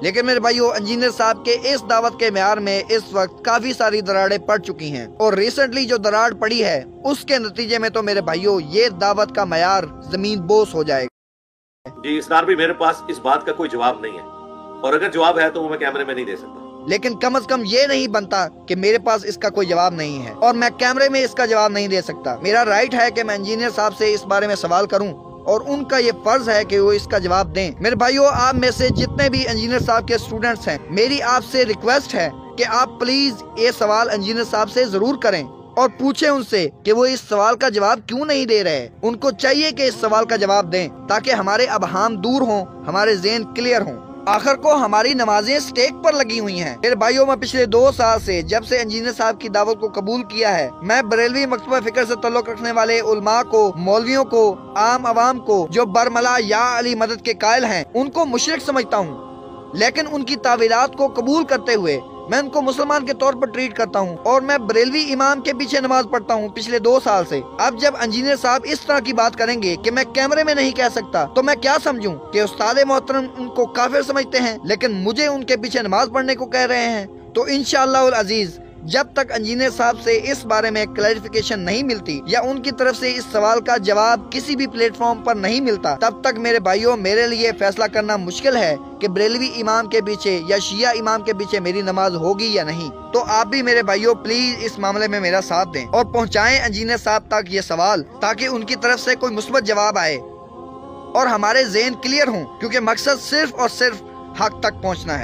لیکن میرے بھائیو انجینئر صاحب کے اس دعوت کے معیار میں اس وقت کافی ساری دراڑیں پڑ چکی ہیں، اور ریسنٹلی جو دراڑ پڑی ہے اس کے نتیجے میں تو میرے بھائیو یہ دعوت کا معیار زمین بوس ہو جائے گا۔ جی اسرار بھی میرے پاس اس بات کا کوئی جواب نہیں ہے، اور اگر جواب ہے تو وہ میں کیمرے میں نہیں دے سکتا، لیکن کم از کم یہ نہیں بنتا کہ میرے پاس اس کا کوئی جواب نہیں ہے اور میں کیمرے میں اس کا جواب نہیں دے سکتا۔ میرا رائٹ ہے کہ میں انجینئر صاحب سے اس بارے میں سوال کروں، اور ان کا یہ فرض ہے کہ وہ اس کا جواب دیں۔ میرے بھائیو، آپ میں سے جتنے بھی انجینئر صاحب کے اسٹوڈنٹس ہیں، میری آپ سے ریکویسٹ ہے کہ آپ پلیز یہ سوال انجینئر صاحب سے ضرور کریں اور پوچھیں ان سے کہ وہ اس سوال کا جواب کیوں نہیں دے رہے۔ ان کو چاہیے کہ اس سوال کا جواب دیں تاکہ ہمارے ابہام دور ہوں، ہمارے ذہن کلیئر ہوں۔ آخر کو ہماری نمازیں سٹیک پر لگی ہوئی ہیں۔ میرے بھائیوں، میں پچھلے 2 سال سے جب سے انجینئر صاحب کی دعوت کو قبول کیا ہے، میں بریلوی مکتبہ فکر سے تعلق رکھنے والے علماء کو، مولویوں کو، عام عوام کو جو برملا یا علی مدد کے قائل ہیں، ان کو مشرک سمجھتا ہوں، لیکن ان کی تعویلات کو قبول کرتے ہوئے میں ان کو مسلمان کے طور پر ٹریٹ کرتا ہوں، اور میں بریلوی امام کے پیچھے نماز پڑھتا ہوں پچھلے 2 سال سے۔ اب جب انجینئر صاحب اس طرح کی بات کریں گے کہ میں کیمرے میں نہیں کہہ سکتا، تو میں کیا سمجھوں کہ استاد محترم ان کو کافر سمجھتے ہیں لیکن مجھے ان کے پیچھے نماز پڑھنے کو کہہ رہے ہیں؟ تو انشاءاللہ العزیز جب تک انجینئر صاحب سے اس بارے میں کلیریفیکیشن نہیں ملتی یا ان کی طرف سے اس سوال کا جواب کسی بھی پلیٹ فارم پر نہیں ملتا، تب تک میرے بھائیوں میرے لیے فیصلہ کرنا مشکل ہے کہ بریلوی امام کے پیچھے یا شیعہ امام کے پیچھے میری نماز ہوگی یا نہیں۔ تو آپ بھی میرے بھائیوں پلیز اس معاملے میں میرا ساتھ دیں اور پہنچائیں انجینئر صاحب تک یہ سوال، تاکہ ان کی طرف سے کوئی مثبت جواب آئے اور ہمارے ذہن کلیئر ہوں، کیونکہ مقصد صرف اور صرف حق تک پہنچنا ہے۔